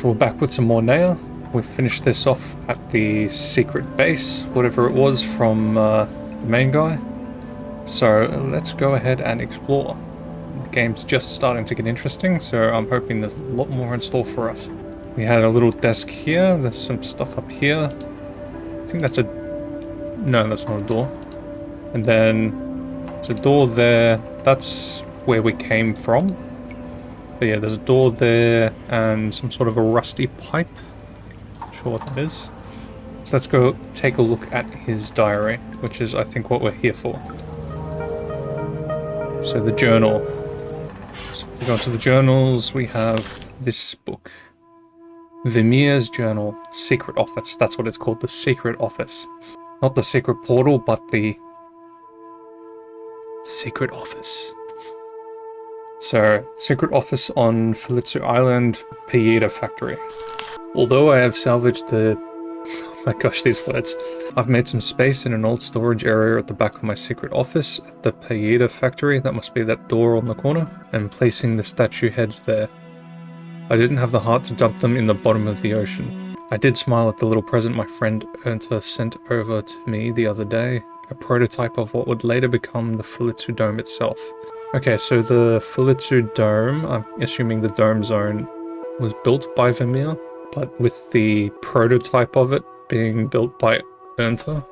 So we're back with some more Neyyah. We finished this off at the secret base, whatever it was from the main guy. So let's go ahead and explore. The game's just starting to get interesting, so I'm hoping there's a lot more in store for us. We had a little desk here, there's some stuff up here. I think that's a... no, that's not a door. And then there's a door there, that's where we came from. But yeah, there's a door there and some sort of a rusty pipe. Not sure what that is. So let's go take a look at his diary, which is I think what we're here for. So the journal. So if we go to the journals, we have this book. Vamir's journal, secret office. That's what it's called, the secret office. Not the secret portal, but the secret office. So, secret office on Falitsu Island, Payida factory. Although I have salvaged the... oh my gosh, these words. I've made some space in an old storage area at the back of my secret office at the Payida factory, that must be that door on the corner, and placing the statue heads there. I didn't have the heart to dump them in the bottom of the ocean. I did smile at the little present my friend Ernta sent over to me the other day, a prototype of what would later become the Falitsu Dome itself. Okay, so the Falitsu Dome, I'm assuming the Dome Zone, was built by Vamir, but with the prototype of it being built by Ernta.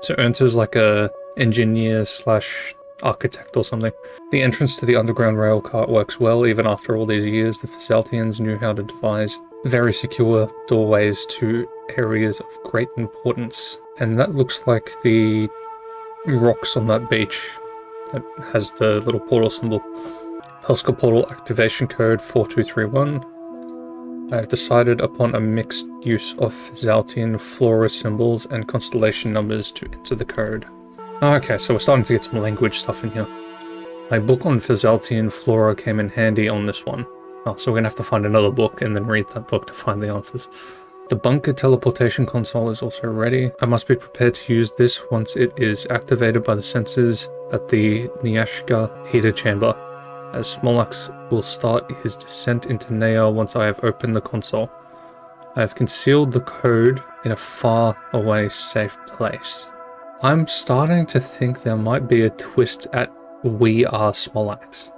So Ernta's like a engineer slash architect or something. The entrance to the underground rail cart works well. Even after all these years, the Fazaltians knew how to devise very secure doorways to areas of great importance. And that looks like the rocks on that beach that has the little portal symbol. Pelska portal activation code 4231. I have decided upon a mixed use of Fazaltian flora symbols and constellation numbers to enter the code. Okay, so we're starting to get some language stuff in here. My book on Fazaltian flora came in handy on this one. Oh, so we're gonna have to find another book and then read that book to find the answers. The bunker teleportation console is also ready. I must be prepared to use this once it is activated by the sensors at the Neyyah heater chamber, as Smolax will start his descent into Neyyah once I have opened the console. I have concealed the code in a far away safe place. I'm starting to think there might be a twist at we are Smolax,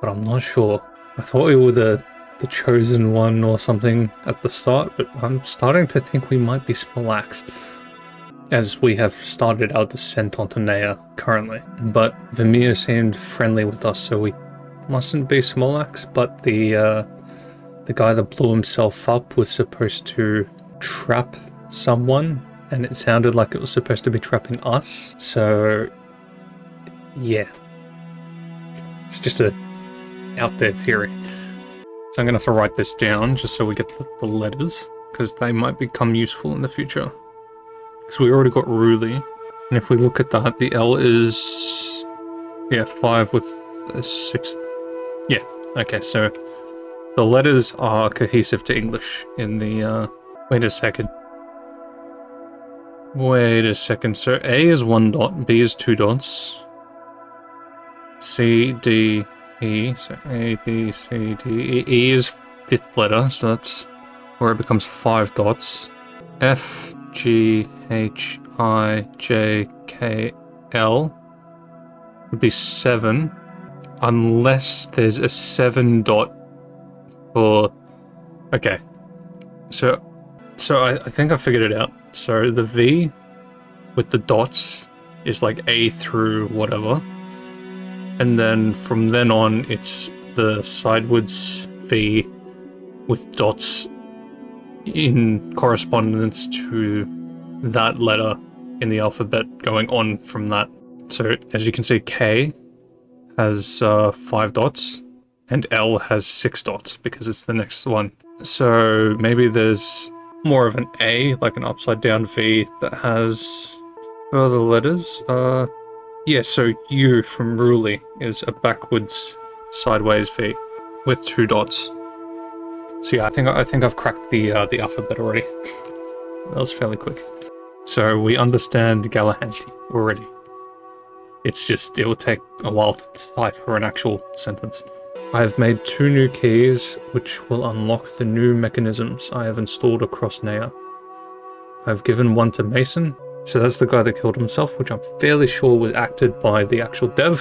but I'm not sure. I thought we were the chosen one or something at the start, but I'm starting to think we might be Smolax, as we have started our descent onto Neyyah currently. But Vamir seemed friendly with us, so we mustn't be Smolax, but the guy that blew himself up was supposed to trap someone, and it sounded like it was supposed to be trapping us, so yeah. It's just a out there theory. So I'm going to have to write this down just so we get the letters, because they might become useful in the future. Because we already got Ruli, and if we look at that, the L is, yeah, 5 with a 6. Yeah, okay, so the letters are cohesive to English in the, wait a second. So A is 1 dot, B is 2 dots, C, D, E, so A, B, C, D, E. E is 5th letter, so that's where it becomes 5 dots. F, G, H, I, J, K, L would be 7, unless there's a 7 dot for... okay, so I think I figured it out. So the V with the dots is like A through whatever. And then from then on, it's the sidewards V with dots in correspondence to that letter in the alphabet going on from that. So as you can see, K has 5 dots and L has 6 dots because it's the next one. So maybe there's more of an A, like an upside down V that has further letters. Yeah, so U from Ruli is a backwards sideways V with 2 dots. So yeah, I think I've cracked the alphabet already. That was fairly quick. So we understand Galahanti already. It's just, it will take a while to decipher an actual sentence. I have made 2 new keys, which will unlock the new mechanisms I have installed across Neyyah. I have given one to Mason, so that's the guy that killed himself, which I'm fairly sure was acted by the actual dev.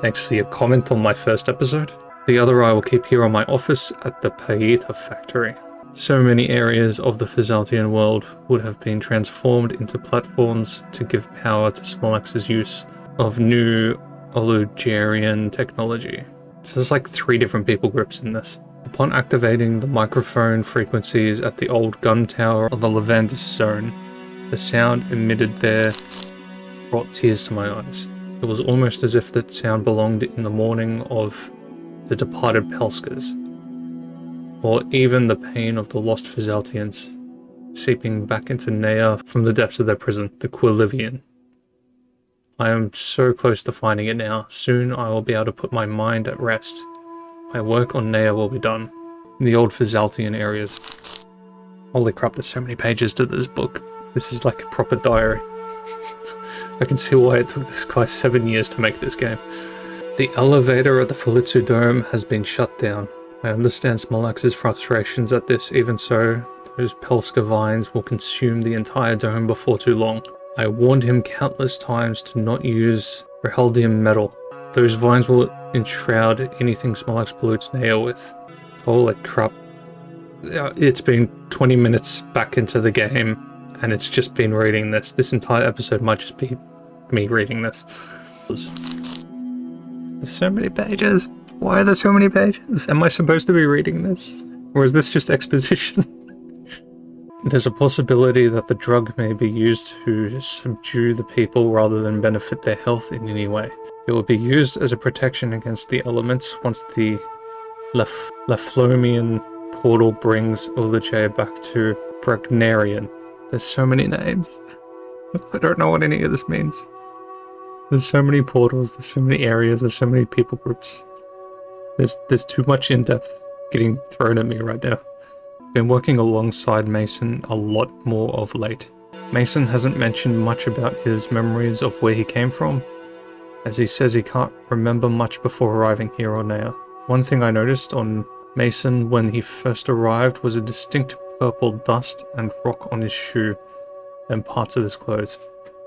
Thanks for your comment on my first episode. The other I will keep here on my office at the Paita factory. So many areas of the Fazaltian world would have been transformed into platforms to give power to Smolax's use of new Olugerian technology. So there's like 3 different people groups in this. Upon activating the microphone frequencies at the old gun tower of the Levandis zone, the sound emitted there brought tears to my eyes. It was almost as if that sound belonged in the mourning of the departed Pelskers, or even the pain of the lost Fazaltians, seeping back into Neyyah from the depths of their prison, the Quilivian. I am so close to finding it now. Soon I will be able to put my mind at rest. My work on Neyyah will be done, in the old Fazaltian areas. Holy crap, there's so many pages to this book. This is like a proper diary. I can see why it took this guy 7 years to make this game. The elevator at the Falitsu Dome has been shut down. I understand Smolax's frustrations at this, even so, those Pelska vines will consume the entire dome before too long. I warned him countless times to not use Reheldium metal. Those vines will enshroud anything Smolax pollutes Neyyah with. Holy crap. It's been 20 minutes back into the game, and it's just been reading this. This entire episode might just be me reading this. There's so many pages. Why are there so many pages? Am I supposed to be reading this? Or is this just exposition? There's a possibility that the drug may be used to subdue the people rather than benefit their health in any way. It will be used as a protection against the elements once the Leflomian portal brings Ulajay back to Bragnarian. There's so many names. I don't know what any of this means. There's so many portals, there's so many areas, there's so many people groups. There's too much in-depth getting thrown at me right now. Been working alongside Mason a lot more of late. Mason hasn't mentioned much about his memories of where he came from, as he says he can't remember much before arriving here on Neyyah. One thing I noticed on Mason when he first arrived was a distinct purple dust and rock on his shoe and parts of his clothes.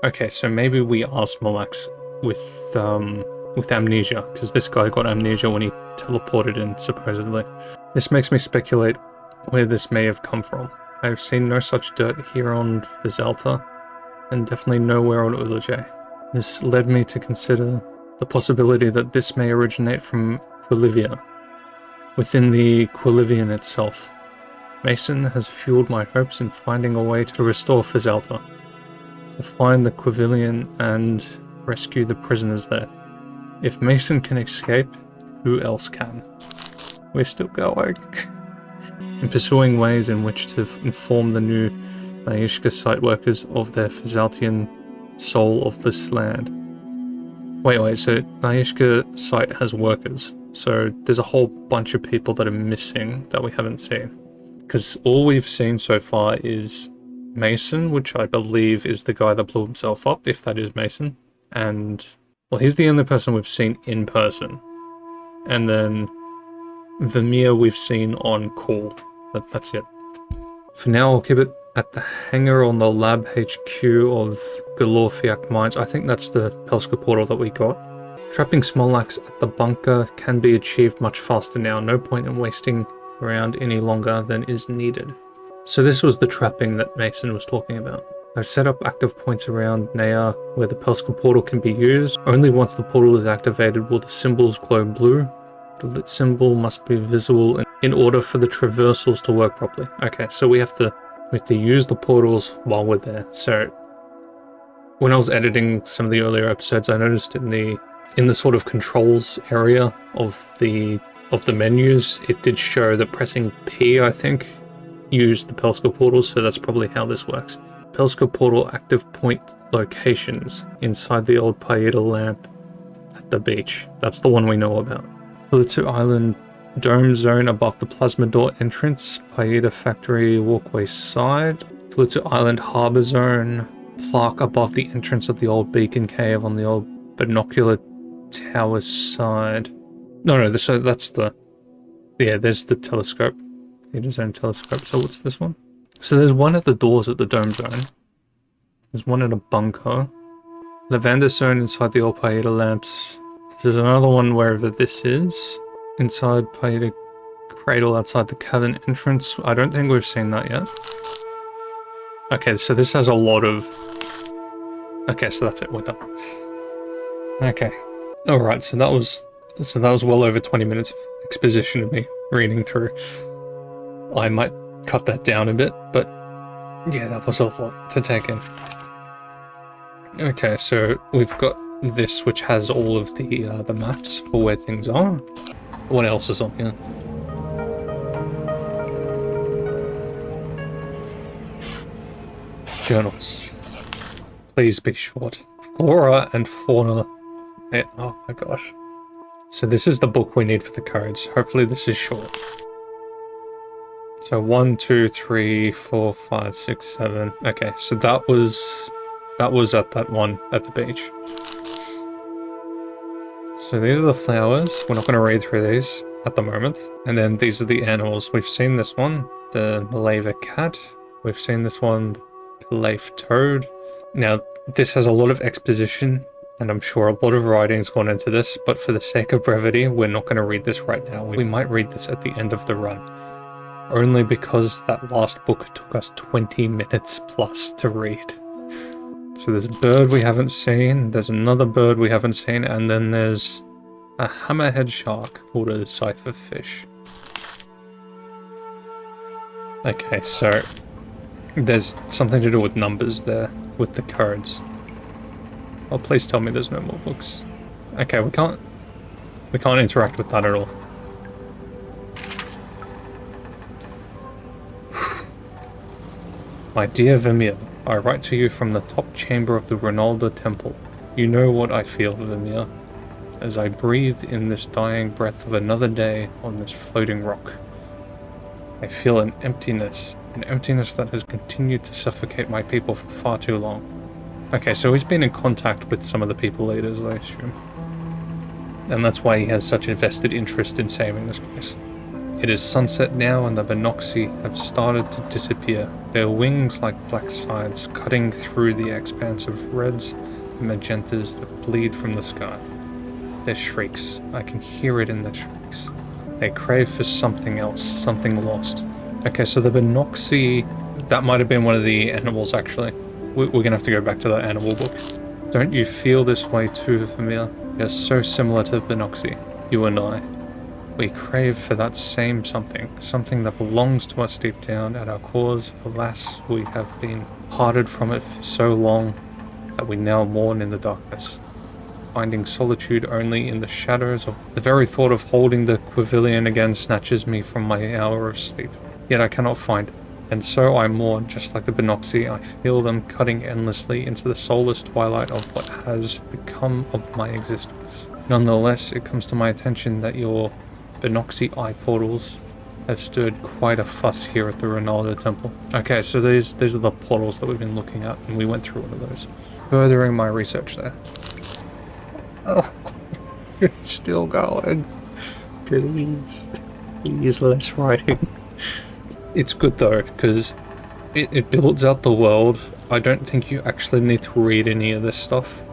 Okay, so maybe we asked Smolax with amnesia, because this guy got amnesia when he teleported in, supposedly. This makes me speculate where this may have come from. I have seen no such dirt here on Fazalta, and definitely nowhere on Ulajay. This led me to consider the possibility that this may originate from Quilivia, within the Quilivian itself. Mason has fueled my hopes in finding a way to restore Fazalta, to find the Quilivian and rescue the prisoners there. If Mason can escape, who else can? We're still going. In pursuing ways in which to inform the new Neyyah site workers of their Fazaltian soul of this land. Wait, so Neyyah site has workers, so there's a whole bunch of people that are missing that we haven't seen. Because all we've seen so far is Mason, which I believe is the guy that blew himself up, if that is Mason, and well, he's the only person we've seen in person. And then Vamir we've seen on call. That's it. For now, I'll keep it at the hangar on the lab HQ of Galorfiak Mines. I think that's the Pelska portal that we got. Trapping Smolax at the bunker can be achieved much faster now. No point in wasting around any longer than is needed. So this was the trapping that Mason was talking about. I've set up active points around Neyyah where the Pelska portal can be used. Only once the portal is activated will the symbols glow blue. The lit symbol must be visible in order for the traversals to work properly. Okay, so we have to use the portals while we're there. So when I was editing some of the earlier episodes, I noticed in the sort of controls area of the menus, it did show that pressing P, I think, used the Pelska portals, so that's probably how this works. Pelska portal active point locations inside the old Paida lamp at the beach. That's the one we know about. Falitsu Island dome zone above the plasma door entrance, Paida factory walkway side. Falitsu Island harbor zone, plaque above the entrance of the old beacon cave on the old binocular tower side. No, so that's the... Yeah, there's the telescope. His own telescope. So what's this one? So there's one at the doors at the dome zone. There's one in a bunker. Lavender zone inside the old Paeta lamps. There's another one wherever this is. Inside Paeta cradle outside the cavern entrance. I don't think we've seen that yet. Okay, so this has a lot of... Okay, so that's it. We're done. Okay. Alright, so that was well over 20 minutes of exposition of me reading through. I might cut that down a bit, but yeah, that was a lot to take in. Okay, so we've got this, which has all of the maps for where things are. What else is on here? Journals. Please be short. Flora and fauna. Oh my gosh. So this is the book we need for the codes. Hopefully this is short. So 1, 2, 3, 4, 5, 6, 7. Okay, so that was at that one at the beach. So these are the flowers. We're not going to read through these at the moment. And then these are the animals. We've seen this one, the Maleva cat. We've seen this one, the Leif toad. Now, this has a lot of exposition, and I'm sure a lot of writing's gone into this, but for the sake of brevity, we're not going to read this right now. We might read this at the end of the run. Only because that last book took us 20 minutes plus to read. So there's a bird we haven't seen, there's another bird we haven't seen, and then there's a hammerhead shark called a cipher fish. Okay, so there's something to do with numbers there, with the codes. Oh, please tell me there's no more books. Okay, we can't interact with that at all. My dear Vamir, I write to you from the top chamber of the Ronaldo Temple. You know what I feel, Vamir, as I breathe in this dying breath of another day on this floating rock. I feel an emptiness that has continued to suffocate my people for far too long. Okay, so he's been in contact with some of the people leaders, I assume. And that's why he has such a vested interest in saving this place. It is sunset now and the Benoxi have started to disappear, their wings like black scythes cutting through the expanse of reds and magentas that bleed from the sky. Their shrieks, I can hear it in their shrieks. They crave for something else, something lost. Okay, so the Benoxi, that might have been one of the animals actually. We're gonna have to go back to that animal book. Don't you feel this way too, Vamir? You're so similar to the Benoxi, you and I. We crave for that same something that belongs to us deep down at our cores. Alas, we have been parted from it for so long that we now mourn in the darkness, finding solitude only in the shadows of the very thought of holding the Quivilian again snatches me from my hour of sleep. Yet I cannot find it, and so I mourn just like the Benoxi. I feel them cutting endlessly into the soulless twilight of what has become of my existence. Nonetheless, it comes to my attention that your Benoxi eye portals have stirred quite a fuss here at the Ronaldo Temple. Okay, so these are the portals that we've been looking at, and we went through one of those. Furthering my research there. Oh, it's still going. Please less writing. It's good though, because it builds out the world. I don't think you actually need to read any of this stuff.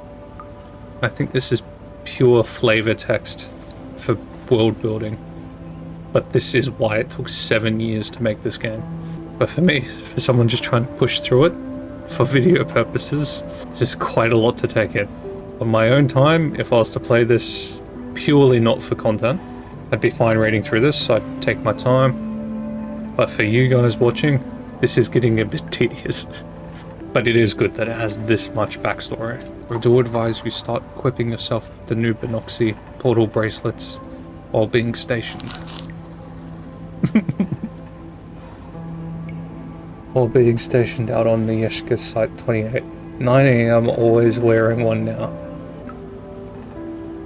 I think this is pure flavor text for world building, but this is why it took 7 years to make this game. But for me, for someone just trying to push through it for video purposes, it's just quite a lot to take in. On my own time, if I was to play this purely not for content, I'd be fine reading through this. I'd take my time, but for you guys watching, this is getting a bit tedious. But it is good that it has this much backstory. I do advise you start equipping yourself with the new Benoxi portal bracelets while being stationed. While being stationed out on Neyyah Site 28. 9 AM, always wearing one now.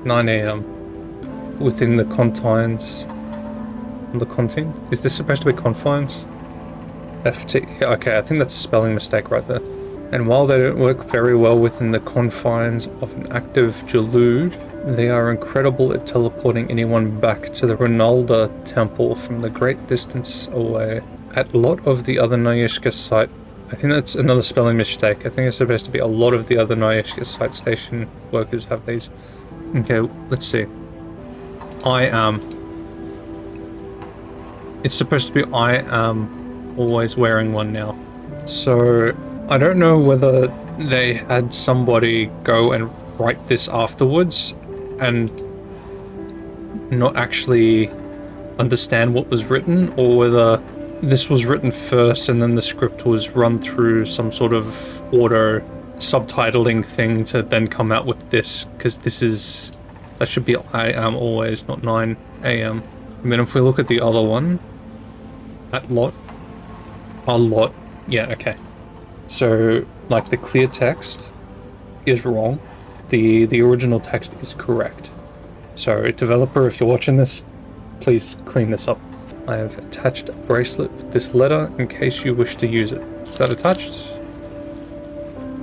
9 AM. Within the confines. The continent? Is this supposed to be confines? FT. Okay, I think that's a spelling mistake right there. And while they don't work very well within the confines of an active Jalood, They are incredible at teleporting anyone back to the Ronalda temple from the great distance away. At a lot of the other Neyyah site, I think that's another spelling mistake. I think it's supposed to be a lot of the other Neyyah site station workers have these. Okay, let's see. I am. It's supposed to be I am always wearing one now. So I don't know whether they had somebody go and write this afterwards and not actually understand what was written, or whether this was written first and then the script was run through some sort of auto subtitling thing to then come out with this, because that should be I am always, not 9 a.m. And then if we look at the other one, a lot, yeah, okay. So, like, the clear text is wrong. The original text is correct. So, developer, if you're watching this, please clean this up. I have attached a bracelet with this letter in case you wish to use it. Is that attached?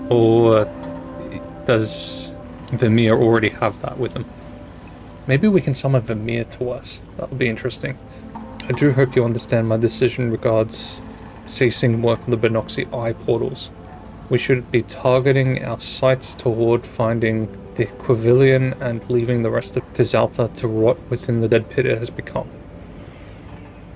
Or does Vamir already have that with him? Maybe we can summon Vamir to us. That would be interesting. I do hope you understand my decision regards ceasing work on the Benoxy eye portals. We should be targeting our sights toward finding the Quivilian and leaving the rest of Fizalta to rot within the dead pit it has become.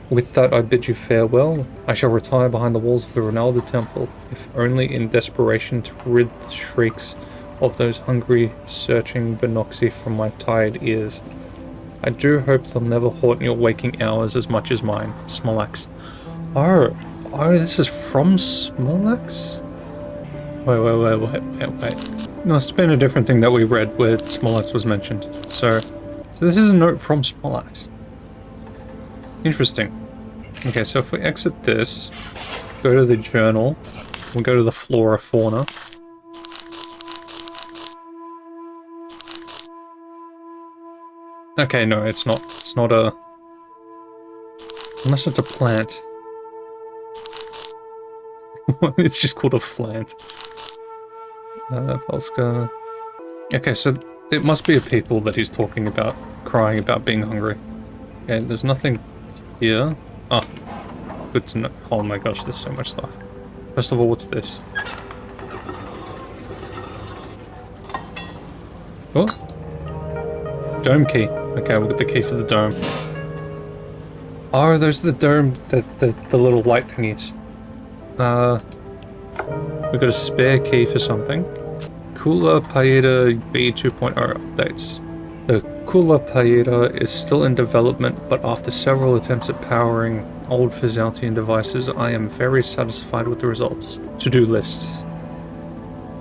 With that, I bid you farewell. I shall retire behind the walls of the Ronalda Temple, if only in desperation to rid the shrieks of those hungry, searching Benoxy from my tired ears. I do hope they'll never haunt your waking hours as much as mine. Smolax. Oh, this is from Smolax? Wait. Must have been a different thing that we read where Smolax was mentioned. So this is a note from Smolax. Interesting. Okay, so if we exit this, go to the journal, we'll go to the flora fauna. Okay, no, it's not. It's not a... Unless it's a plant. It's just called a plant. Polska. Okay, so it must be a people that he's talking about, crying about being hungry. Okay, there's nothing here. Oh, good to know. Oh my gosh, there's so much stuff. First of all, what's this? Oh! Dome key. Okay, we've got the key for the dome. Oh, those are the dome, the little light thingies. We've got a spare key for something. Kula Paeta B 2.0 updates. The Kula Paeta is still in development, but after several attempts at powering old Fizaltian devices, I am very satisfied with the results. To-do lists.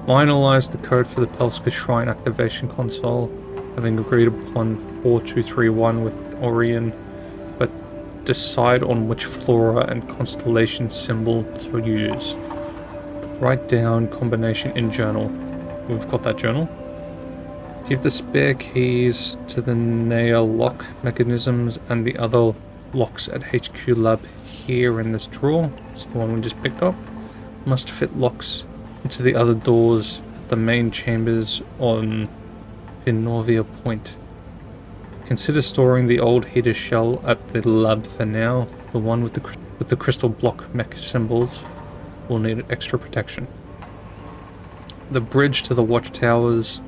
Finalize the code for the Pelska Shrine activation console, having agreed upon 4231 with Orion, but decide on which flora and constellation symbol to use. Write down combination in journal. We've got that journal. Keep the spare keys to the Neyyah lock mechanisms and the other locks at HQ Lab here in this drawer. It's the one we just picked up. Must fit locks into the other doors at the main chambers on Vinorvia Point. Consider storing the old heater shell at the lab for now. The one with the crystal block mech symbols will need extra protection. The bridge to the watchtowers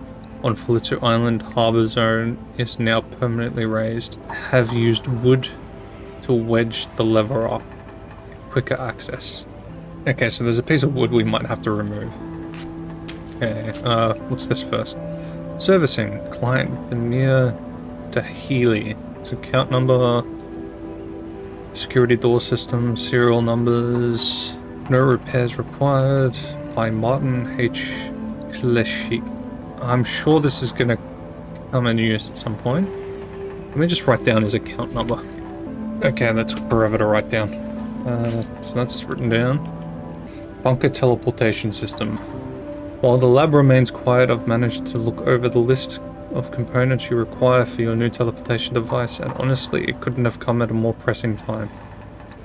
on Falitsu Island Harbour Zone is now permanently raised. Have used wood to wedge the lever up. Quicker access. Okay, so there's a piece of wood we might have to remove. Okay, what's this first? Servicing. Client Vamir to Healy. It's account number, security door system, serial numbers, no repairs required, by Martin H. Kleshik. I'm sure this is going to come in use at some point. Let me just write down his account number. Okay, that took forever to write down. So that's written down. Bunker teleportation system. While the lab remains quiet, I've managed to look over the list of components you require for your new teleportation device, and honestly, it couldn't have come at a more pressing time.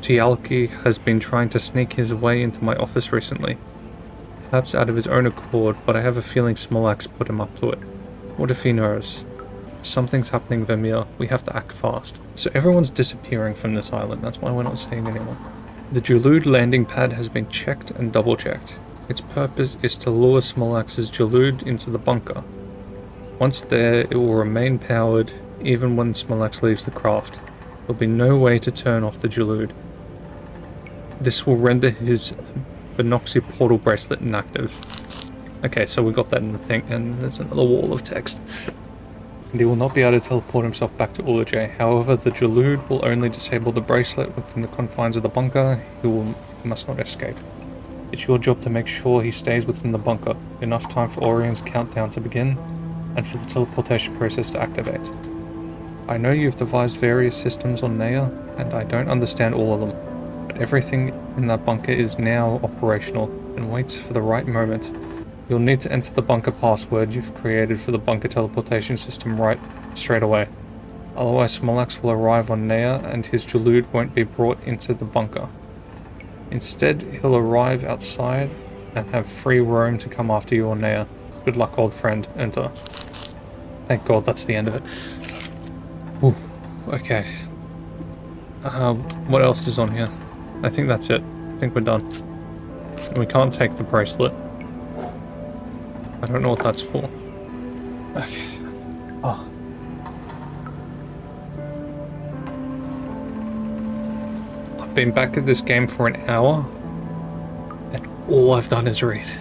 Tialki has been trying to sneak his way into my office recently. Perhaps out of his own accord, but I have a feeling Smolax put him up to it. What if he knows? Something's happening, Vamir. We have to act fast. So everyone's disappearing from this island. That's why we're not seeing anyone. The Jalood landing pad has been checked and double-checked. Its purpose is to lure Smolax's Jalood into the bunker. Once there, it will remain powered even when Smolax leaves the craft. There'll be no way to turn off the Jalood. This will render his Binoxi portal bracelet inactive. Okay, so we got that in the thing, and there's another wall of text. And he will not be able to teleport himself back to Ulajay. However, the Jalood will only disable the bracelet within the confines of the bunker. He must not escape. It's your job to make sure he stays within the bunker. Enough time for Orion's countdown to begin, and for the teleportation process to activate. I know you've devised various systems on Neyyah, and I don't understand all of them, but everything in that bunker is now operational, and waits for the right moment. You'll need to enter the bunker password you've created for the bunker teleportation system straight away. Otherwise, Smolax will arrive on Neyyah, and his Jalood won't be brought into the bunker. Instead, he'll arrive outside, and have free roam to come after you on Neyyah. Good luck, old friend. Enter. Thank God that's the end of it. Ooh, okay. What else is on here? I think that's it. I think we're done. We can't take the bracelet. I don't know what that's for. Okay. Oh. I've been back at this game for an hour, and all I've done is read.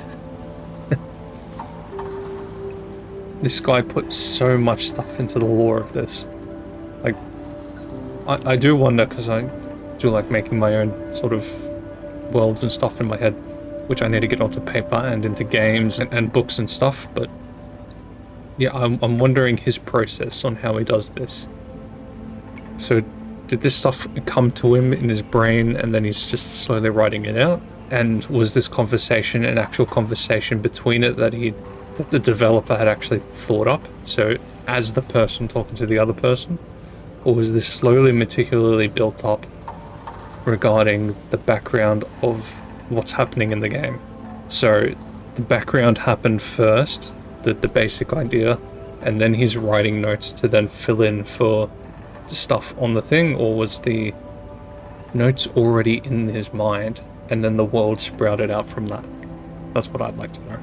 This guy put so much stuff into the lore of this. Like, I do wonder, because I do like making my own sort of worlds and stuff in my head, which I need to get onto paper and into games and books and stuff, but yeah, I'm wondering his process on how he does this. So, did this stuff come to him in his brain and then he's just slowly writing it out? And was this conversation an actual conversation between it that the developer had actually thought up, so as the person talking to the other person? Or was this slowly, meticulously built up regarding the background of what's happening in the game? So the background happened first, the basic idea, and then he's writing notes to then fill in for the stuff on the thing, or was the notes already in his mind and then the world sprouted out from that? That's what I'd like to know,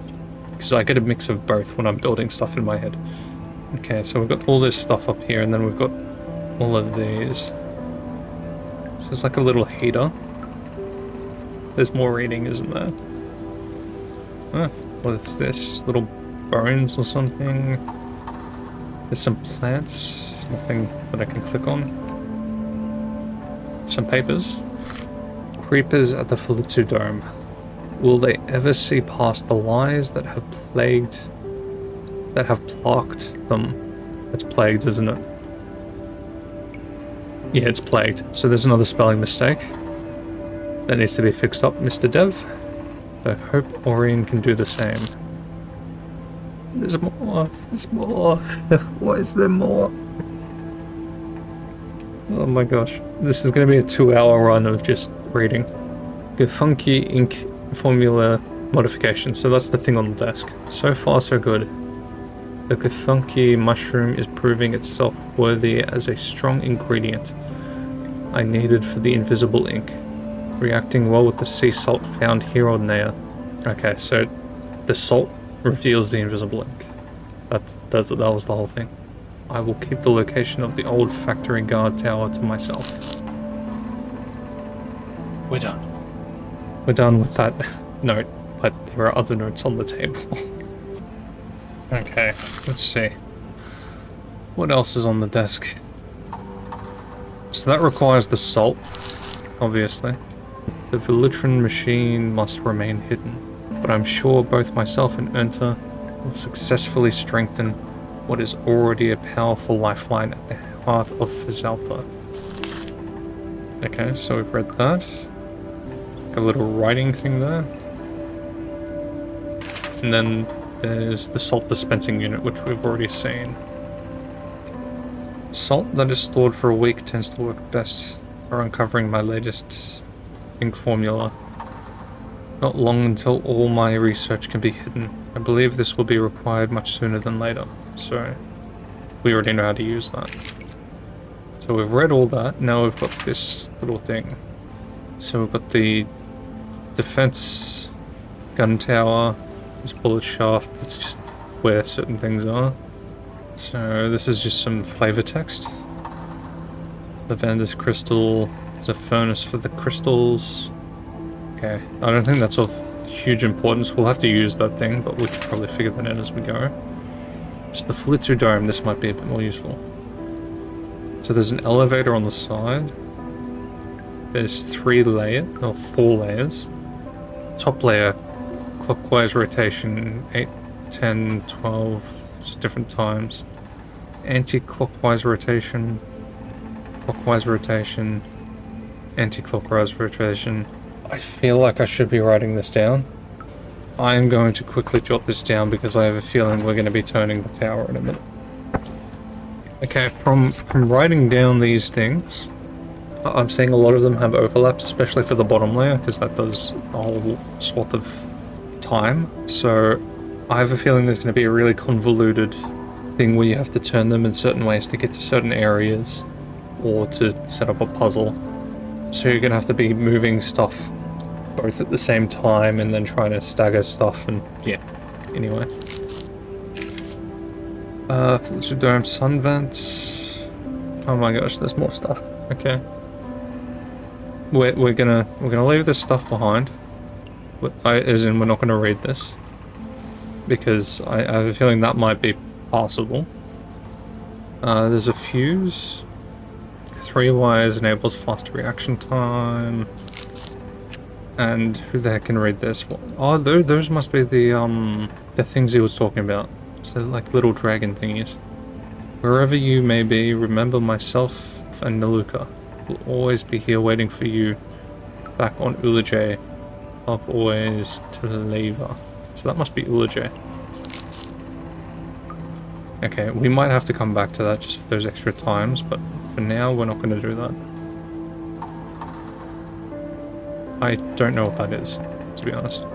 because I get a mix of both when I'm building stuff in my head. Okay, so we've got all this stuff up here, and then we've got all of these. So it's like a little heater. There's more reading, isn't there? Huh, what is this? Little bones or something? There's some plants. Nothing that I can click on. Some papers. Creepers at the Falitsu Dome. Will they ever see past the lies that have plagued them? It's plagued, isn't it? Yeah, it's plagued. So there's another spelling mistake that needs to be fixed up, Mr. Dev. I hope Orion can do the same. There's more. There's more. Why is there more? Oh my gosh. This is going to be a 2-hour run of just reading. Funky ink formula modification. So that's the thing on the desk. So far, so good. The Gefunky mushroom is proving itself worthy as a strong ingredient I needed for the invisible ink. Reacting well with the sea salt found here on Neyyah. Okay, so the salt reveals the invisible ink. That was the whole thing. I will keep the location of the old factory guard tower to myself. We're done. We're done with that note, but there are other notes on the table. Okay, let's see. What else is on the desk? So that requires the salt, obviously. The Velitran machine must remain hidden, but I'm sure both myself and Ernta will successfully strengthen what is already a powerful lifeline at the heart of Fazalta. Okay, so we've read that. Like a little writing thing there. And then there's the salt dispensing unit, which we've already seen. Salt that is stored for a week tends to work best for uncovering my latest ink formula. Not long until all my research can be hidden. I believe this will be required much sooner than later, so we already know how to use that. So we've read all that. Now we've got this little thing. So we've got the defense gun tower, this bullet shaft. That's just where certain things are. So this is just some flavor text. Lavander's crystal. There's a furnace for the crystals. Okay, I don't think that's of huge importance. We'll have to use that thing, but we can probably figure that out as we go. Just the Flitzu dome, this might be a bit more useful. So there's an elevator on the side. There's 4 layers. Top layer, clockwise rotation, 8, 10, 12, different times. Anti-clockwise rotation, clockwise rotation, anti-clockwise rotation. I feel like I should be writing this down. I am going to quickly jot this down because I have a feeling we're going to be turning the tower in a minute. Okay, from writing down these things, I'm seeing a lot of them have overlaps, especially for the bottom layer, because that does a whole swath of time. So I have a feeling there's going to be a really convoluted thing where you have to turn them in certain ways to get to certain areas or to set up a puzzle. So you're going to have to be moving stuff both at the same time and then trying to stagger stuff and yeah, anyway. Flitzu dome, sun vents. Oh my gosh, there's more stuff. Okay. We're gonna leave this stuff behind. As in, we're not gonna read this. Because I have a feeling that might be possible. There's a fuse. 3 wires enables faster reaction time. And who the heck can read this? Oh, those must be the things he was talking about. So like little dragon thingies. Wherever you may be, remember myself and Naluka will always be here waiting for you back on Ulajay. Of always to Leva. So that must be Ulajay. Okay, we might have to come back to that just for those extra times, but for now we're not going to do that. I don't know what that is, to be honest.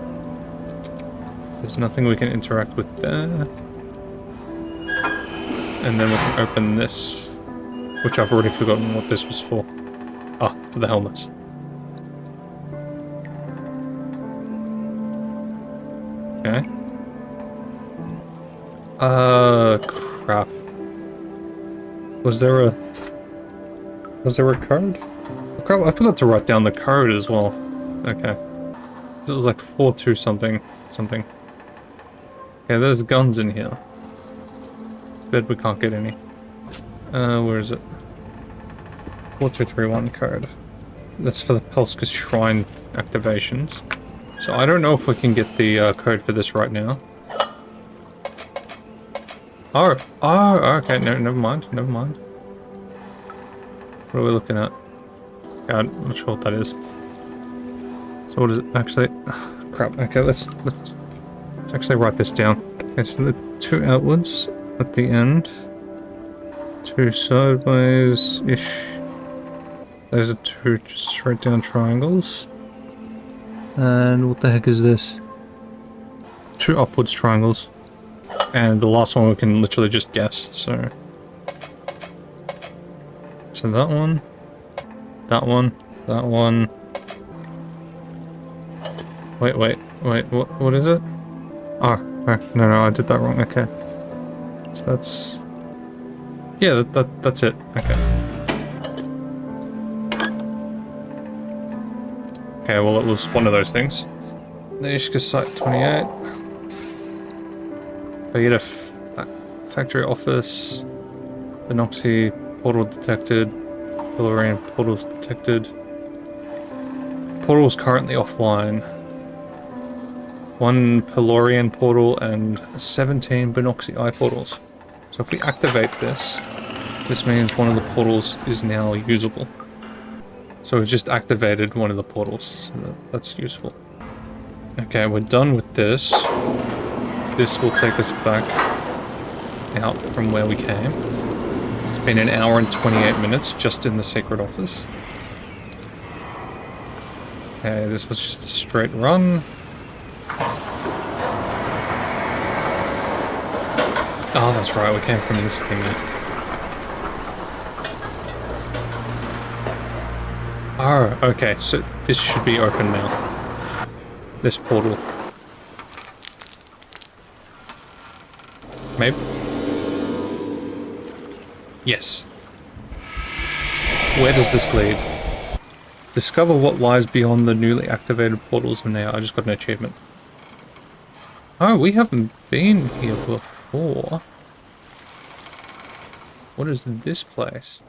There's nothing we can interact with there. And then we can open this, which I've already forgotten what this was for. Ah, for the helmets. Okay. Crap. Was there a code? Oh, crap, I forgot to write down the code as well. Okay. It was like 4-2 something. Okay, there's guns in here. Bet we can't get any. Where is it? 4231 code. That's for the Pelska Shrine activations. So I don't know if we can get the code for this right now. Oh, okay, no, never mind. What are we looking at? Yeah, I'm not sure what that is. So what is it actually? Crap, okay, let's actually write this down. Okay, so the 2 outwards at the end. 2 sideways-ish. Those are 2 just straight down triangles. And what the heck is this? 2 upwards triangles. And the last one we can literally just guess, so... So that one. That one. That one. Wait, what is it? Oh, no, I did that wrong, okay. So that's... Yeah, that's it, okay. Okay, well it was one of those things. Neyyah Site 28. Bayeta Factory Office. Benoxy Portal detected. Pilorian Portals detected. Portal is currently offline. 1 Pilorian Portal and 17 Benoxy Eye Portals. So if we activate this, this means one of the portals is now usable. So we've just activated one of the portals, so that's useful. Okay, we're done with this. This will take us back out from where we came. It's been 1 hour and 28 minutes just in the Sacred Office. Okay, this was just a straight run. Oh, that's right, we came from this thingy. Oh, okay, so this should be open now. This portal. Maybe? Yes. Where does this lead? Discover what lies beyond the newly activated portals of Neyyah. I just got an achievement. Oh, we haven't been here before. What is this place?